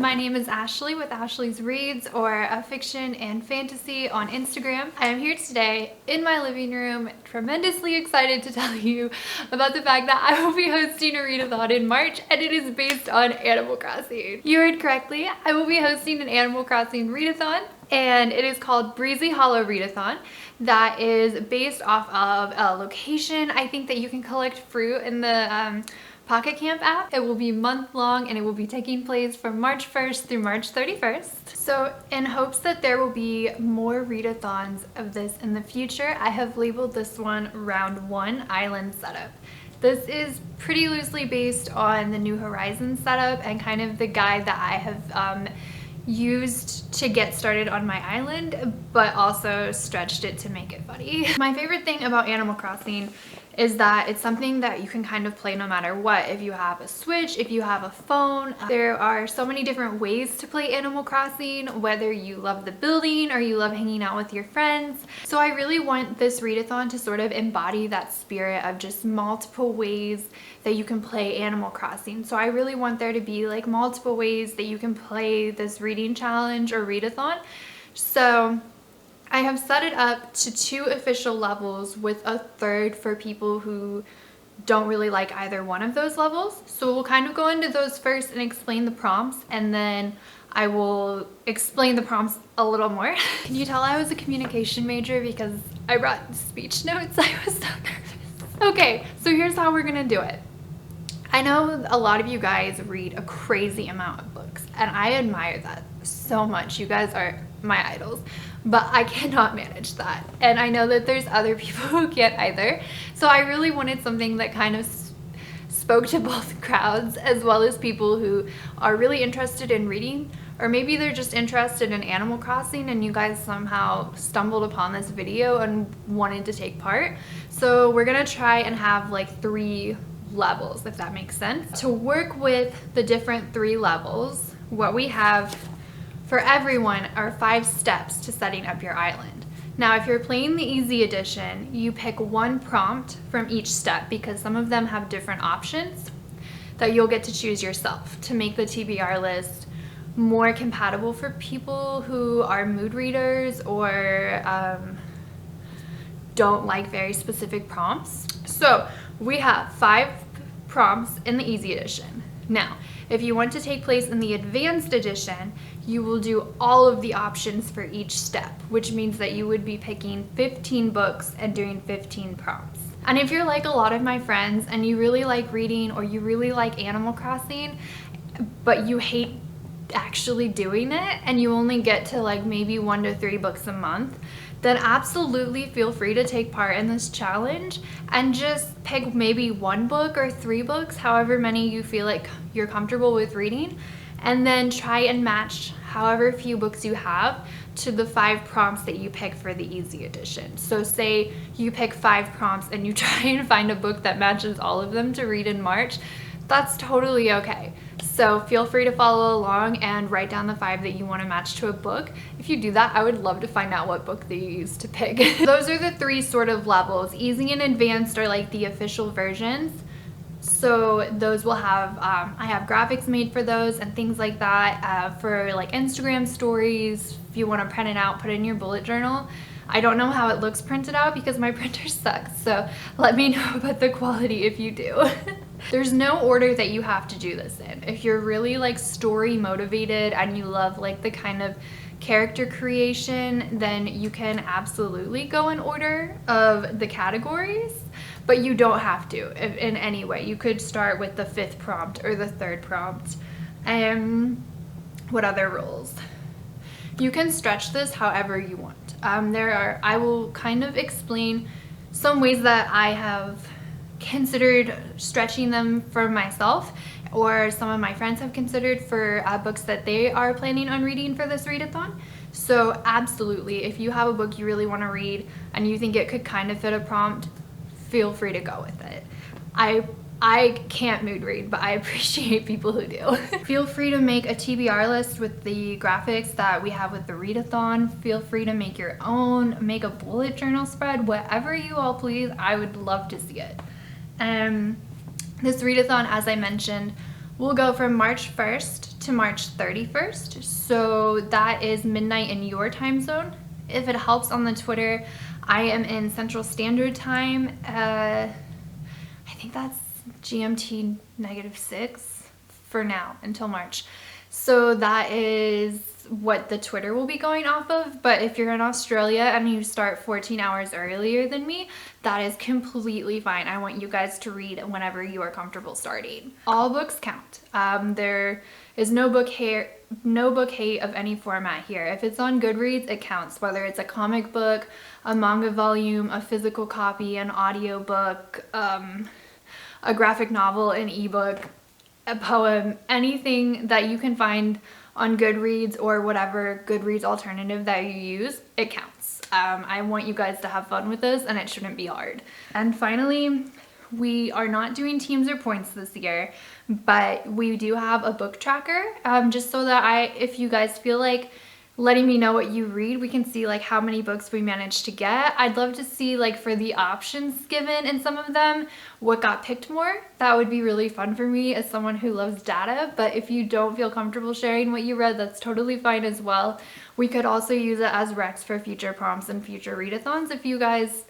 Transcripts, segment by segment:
My name is Ashley with Ashley's Reads, or Fiction and Fantasy on Instagram. I am here today in my living room, tremendously excited to tell you about the fact that I will be hosting a readathon in March, and it is based on Animal Crossing. You heard correctly, I will be hosting an Animal Crossing readathon, and it is called Breezy Hollow Readathon. That is based off of a location. I think that you can collect fruit in the Pocket Camp app. It will be month-long and it will be taking place from March 1st through March 31st. So in hopes that there will be more readathons of this in the future, I have labeled this one Round 1 Island Setup. This is pretty loosely based on the New Horizons setup and kind of the guide that I have used to get started on my island, but also stretched it to make it funny. My favorite thing about Animal Crossing is that it's something that you can kind of play no matter what. If you have a Switch, if you have a phone, there are so many different ways to play Animal Crossing, whether you love the building or you love hanging out with your friends. So I really want this readathon to sort of embody that spirit of just multiple ways that you can play Animal Crossing. So I really want there to be like multiple ways that you can play this reading challenge or readathon. So I have set it up to 2 official levels with a third for people who don't really like either one of those levels. So we'll kind of go into those first and explain the prompts, and then I will explain the prompts a little more. Can you tell I was a communication major because I brought speech notes? I was so nervous. Okay, so here's how we're gonna do it. I know a lot of you guys read a crazy amount of books, and I admire that so much. You guys are my idols, but I cannot manage that, and I know that there's other people who can't either. So I really wanted something that kind of spoke to both crowds, as well as people who are really interested in reading, or maybe they're just interested in Animal Crossing and you guys somehow stumbled upon this video and wanted to take part. So we're gonna try and have like 3 levels, if that makes sense. To work with the different 3 levels, what we have for everyone are 5 steps to setting up your island. Now, if you're playing the easy edition, you pick 1 prompt from each step because some of them have different options that you'll get to choose yourself to make the TBR list more compatible for people who are mood readers or don't like very specific prompts. So we have 5 prompts in the easy edition. Now, if you want to take place in the advanced edition, you will do all of the options for each step, which means that you would be picking 15 books and doing 15 prompts. And if you're like a lot of my friends and you really like reading or you really like Animal Crossing, but you hate actually doing it and you only get to like maybe 1 to 3 books a month, then absolutely feel free to take part in this challenge and just pick maybe 1 book or 3 books, however many you feel like you're comfortable with reading, and then try and match however few books you have to the 5 prompts that you pick for the easy edition. So say you pick 5 prompts and you try and find a book that matches all of them to read in March, that's totally okay. So feel free to follow along and write down the 5 that you want to match to a book. If you do that, I would love to find out what book they use to pick. Those are the 3 sort of levels. Easy and advanced are like the official versions. So those will have, I have graphics made for those and things like that for like Instagram stories. If you want to print it out, put it in your bullet journal. I don't know how it looks printed out because my printer sucks, so let me know about the quality if you do. There's no order that you have to do this in. If you're really like story motivated and you love like the kind of character creation, then you can absolutely go in order of the categories, but you don't have to in any way. You could start with the 5th prompt or the 3rd prompt. What other rules? You can stretch this however you want. I will kind of explain some ways that I have considered stretching them for myself, or some of my friends have considered for books that they are planning on reading for this readathon. So absolutely, if you have a book you really want to read and you think it could kind of fit a prompt, feel free to go with it. I can't mood read, but I appreciate people who do. Feel free to make a TBR list with the graphics that we have with the readathon. Feel free to make your own, make a bullet journal spread, whatever you all please. I would love to see it. This readathon, as I mentioned, will go from March 1st to March 31st. So that is midnight in your time zone. If it helps on the Twitter, I am in Central Standard Time. I think that's GMT -6 for now until March. So that is what the Twitter will be going off of. But if you're in Australia and you start 14 hours earlier than me, that is completely fine. I want you guys to read whenever you are comfortable starting. All books count. There is no book hate of any format here. If it's on Goodreads, it counts, whether it's a comic book, a manga volume, a physical copy, an audio book, a graphic novel, an ebook, a poem, anything that you can find on Goodreads or whatever Goodreads alternative that you use, it counts. I want you guys to have fun with this, and it shouldn't be hard. And finally, we are not doing teams or points this year, but we do have a book tracker, just so that if you guys feel like letting me know what you read, we can see like how many books we managed to get. I'd love to see, like, for the options given in some of them, what got picked more. That would be really fun for me as someone who loves data. But if you don't feel comfortable sharing what you read, that's totally fine as well. We could also use it as recs for future prompts and future readathons if you guys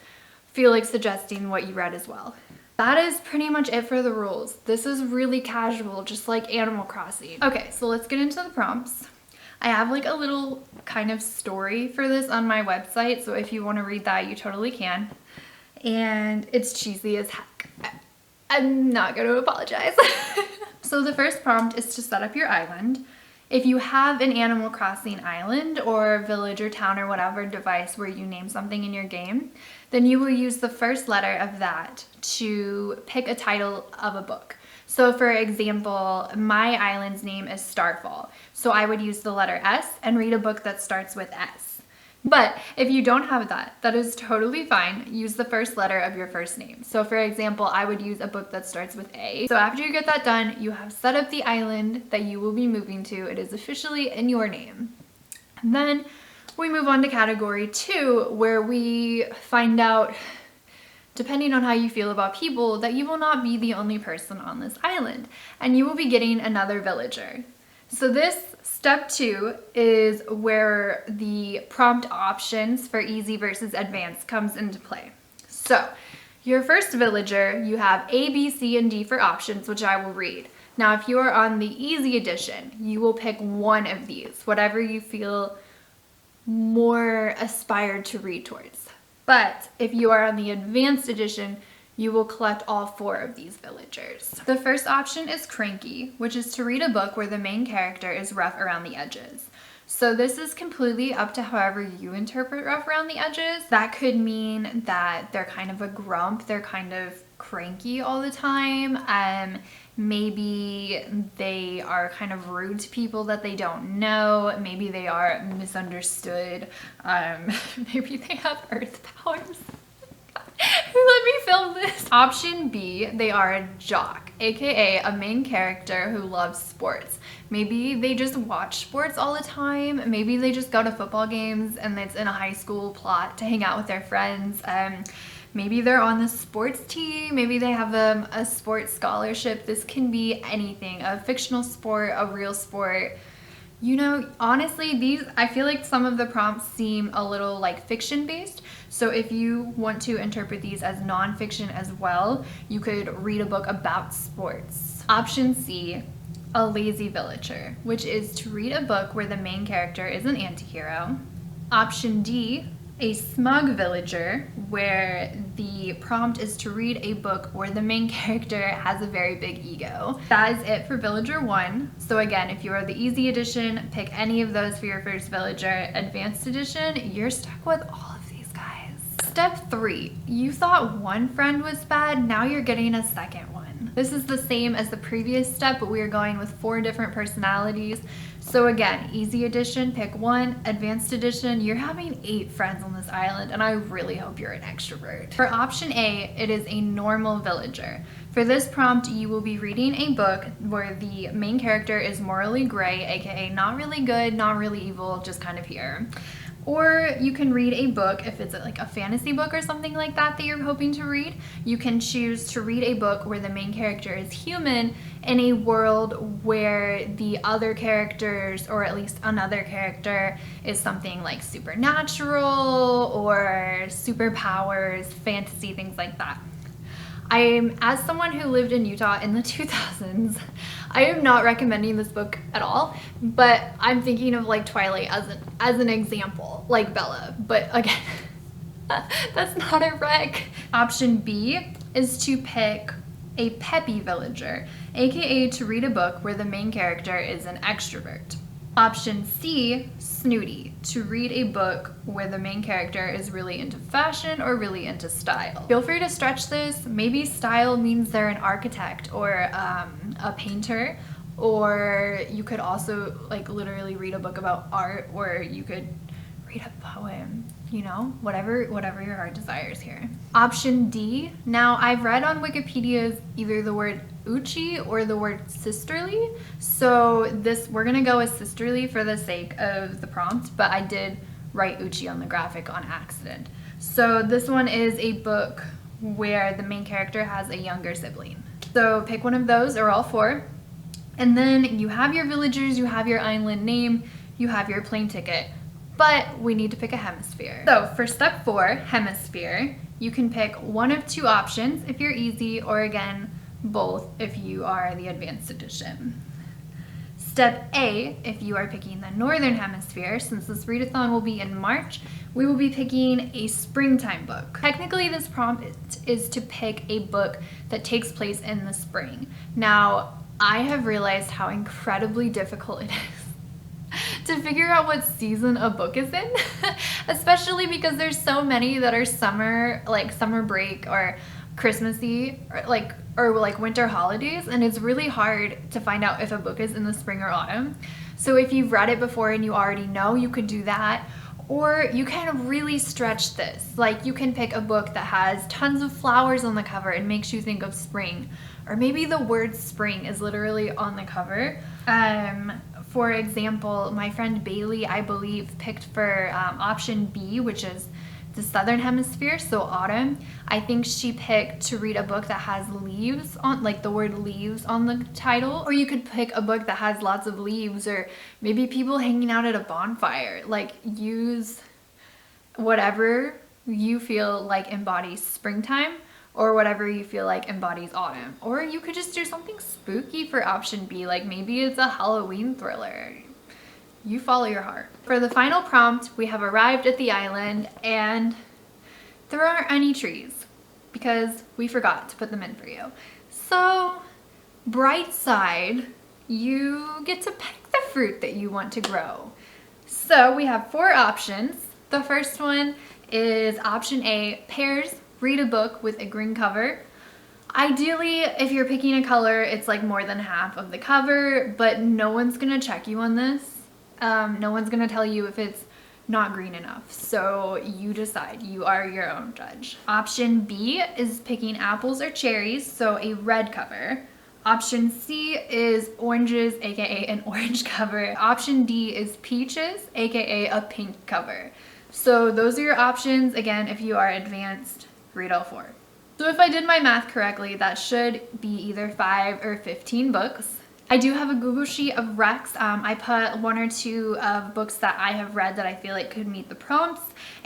feel like suggesting what you read as well. That is pretty much it for the rules. This is really casual, just like Animal Crossing. Okay, so let's get into the prompts. I have like a little kind of story for this on my website, so if you want to read that, you totally can. And it's cheesy as heck. I'm not going to apologize. So the first prompt is to set up your island. If you have an Animal Crossing island or village or town or whatever device where you name something in your game, then you will use the first letter of that to pick a title of a book. So for example, my island's name is Starfall. So I would use the letter S and read a book that starts with S. But if you don't have that, that is totally fine. Use the first letter of your first name. So for example, I would use a book that starts with A. So after you get that done, you have set up the island that you will be moving to. It is officially in your name. And then we move on to category 2, where we find out, depending on how you feel about people, that you will not be the only person on this island, and you will be getting another villager. So this step 2 is where the prompt options for easy versus advanced comes into play. So your first villager, you have A, B, C, and D for options, which I will read. Now, if you are on the easy edition, you will pick one of these, whatever you feel more aspired to read towards. But if you are on the advanced edition, you will collect all 4 of these villagers. The first option is Cranky, which is to read a book where the main character is rough around the edges. So this is completely up to however you interpret rough around the edges. That could mean that they're kind of a grump, they're kind of cranky all the time. Maybe they are kind of rude to people that they don't know. Maybe they are misunderstood. Maybe they have earth powers. Let me film this. Option B, they are a jock, aka a main character who loves sports. Maybe they just watch sports all the time. Maybe they just go to football games and it's in a high school plot to hang out with their friends. Maybe they're on the sports team. Maybe they have a sports scholarship. This can be anything, a fictional sport, a real sport. You know, honestly, I feel like some of the prompts seem a little like fiction based. So if you want to interpret these as nonfiction as well, you could read a book about sports. Option C, a lazy villager, which is to read a book where the main character is an antihero. Option D, a smug villager, where the prompt is to read a book where the main character has a very big ego. That is it for villager 1. So again, if you are the easy edition, pick any of those for your first villager. Advanced edition, you're stuck with all of these guys. Step 3, you thought one friend was bad, now you're getting a second one. This is the same as the previous step, but we are going with 4 different personalities. So again, easy edition, pick 1. Advanced edition, you're having 8 friends on this island, and I really hope you're an extrovert. For option A, it is a normal villager. For this prompt, you will be reading a book where the main character is morally gray, aka not really good, not really evil, just kind of here. Or you can read a book if it's like a fantasy book or something like that that you're hoping to read. You can choose to read a book where the main character is human in a world where the other characters, or at least another character, is something like supernatural or superpowers, fantasy, things like that. As someone who lived in Utah in the 2000s, I am not recommending this book at all, but I'm thinking of like Twilight as an example, like Bella, but again, that's not a rec. Option B is to pick a peppy villager, aka to read a book where the main character is an extrovert. Option C, snooty, to read a book where the main character is really into fashion or really into style. Feel free to stretch this. Maybe style means they're an architect or a painter, or you could also like literally read a book about art, or you could read a poem, you know, whatever your heart desires here. Option D, now I've read on Wikipedia's either the word uchi or the word sisterly, so we're gonna go with sisterly for the sake of the prompt, but I did write uchi on the graphic on accident. So this one is a book where the main character has a younger sibling. So pick one of those or all four, and then you have your villagers, you have your island name, you have your plane ticket. But we need to pick a hemisphere. So for step 4, hemisphere, you can pick one of two options if you're easy, or again, both if you are the advanced edition. Step A, if you are picking the northern hemisphere, since this readathon will be in March, we will be picking a springtime book. Technically, this prompt is to pick a book that takes place in the spring. Now, I have realized how incredibly difficult it is to figure out what season a book is in, especially because there's so many that are summer, like summer break or Christmassy, or like winter holidays, and it's really hard to find out if a book is in the spring or autumn. So if you've read it before and you already know, you could do that, or you can really stretch this. Like you can pick a book that has tons of flowers on the cover and makes you think of spring, or maybe the word spring is literally on the cover. For example, my friend Bailey, I believe, picked for option B, which is the southern hemisphere, so autumn. I think she picked to read a book that has leaves on, like the word leaves on the title. Or you could pick a book that has lots of leaves, or maybe people hanging out at a bonfire. Like use whatever you feel like embodies springtime, or whatever you feel like embodies autumn. Or you could just do something spooky for option B, like maybe it's a Halloween thriller. You follow your heart. For the final prompt, we have arrived at the island, and there aren't any trees because we forgot to put them in for you. So, bright side, you get to pick the fruit that you want to grow. So we have 4 options. The first one is option A, pears. Read a book with a green cover. Ideally, if you're picking a color, it's like more than half of the cover, but no one's gonna check you on this. No one's gonna tell you if it's not green enough. So you decide, you are your own judge. Option B is picking apples or cherries, so a red cover. Option C is oranges, aka an orange cover. Option D is peaches, aka a pink cover. So those are your options. Again, if you are advanced, read all 4. So if I did my math correctly, that should be either 5 or 15 books. I do have a Google sheet of recs. I put 1 or 2 of books that I have read that I feel like could meet the prompts,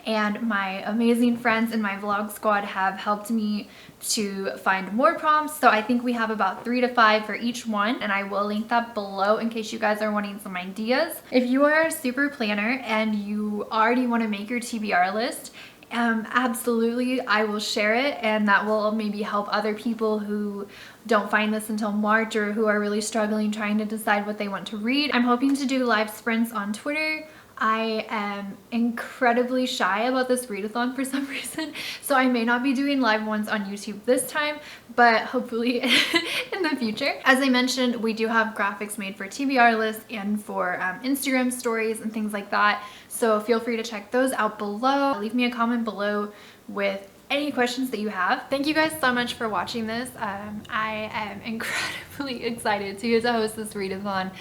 and my amazing friends in my vlog squad have helped me to find more prompts. So I think we have about 3 to 5 for each one, and I will link that below in case you guys are wanting some ideas. If you are a super planner and you already want to make your TBR list, absolutely, I will share it, and that will maybe help other people who don't find this until March, or who are really struggling trying to decide what they want to read. I'm hoping to do live sprints on Twitter. I am incredibly shy about this readathon for some reason, so I may not be doing live ones on YouTube this time, but hopefully in the future. As I mentioned, we do have graphics made for TBR lists and for Instagram stories and things like that, so feel free to check those out below. Leave me a comment below with any questions that you have. Thank you guys so much for watching this. I am incredibly excited to get to host this readathon.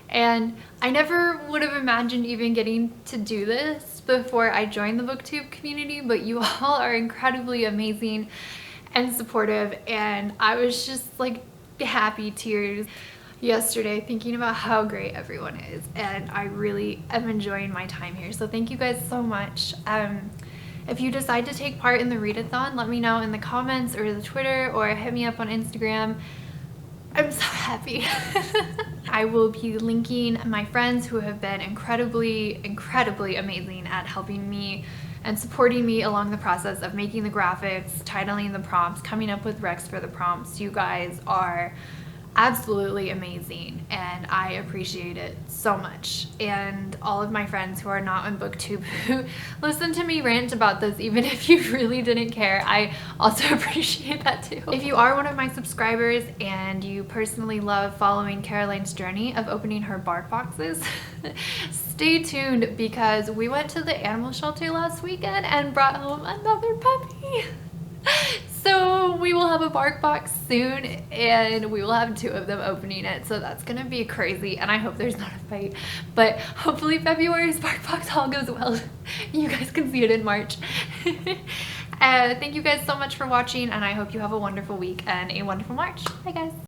And I never would have imagined even getting to do this, posts before I joined the booktube community, but you all are incredibly amazing and supportive, and I was just like happy tears yesterday thinking about how great everyone is, and I really am enjoying my time here. So thank you guys so much. If you decide to take part in the readathon, let me know in the comments or the Twitter, or hit me up on Instagram. I'm so happy. I will be linking my friends who have been incredibly amazing at helping me and supporting me along the process of making the graphics, titling the prompts, coming up with recs for the prompts. You guys are absolutely amazing, and I appreciate it so much. And all of my friends who are not on booktube who listen to me rant about this, even if you really didn't care, I also appreciate that too. If you are one of my subscribers and you personally love following Caroline's journey of opening her bark boxes, stay tuned, because we went to the animal shelter last weekend and brought home another puppy. So we will have a bark box soon, and we will have 2 of them opening it, so that's gonna be crazy, and I hope there's not a fight, but hopefully February's bark box haul goes well. You guys can see it in March. Thank you guys so much for watching, and I hope you have a wonderful week and a wonderful March. Bye guys.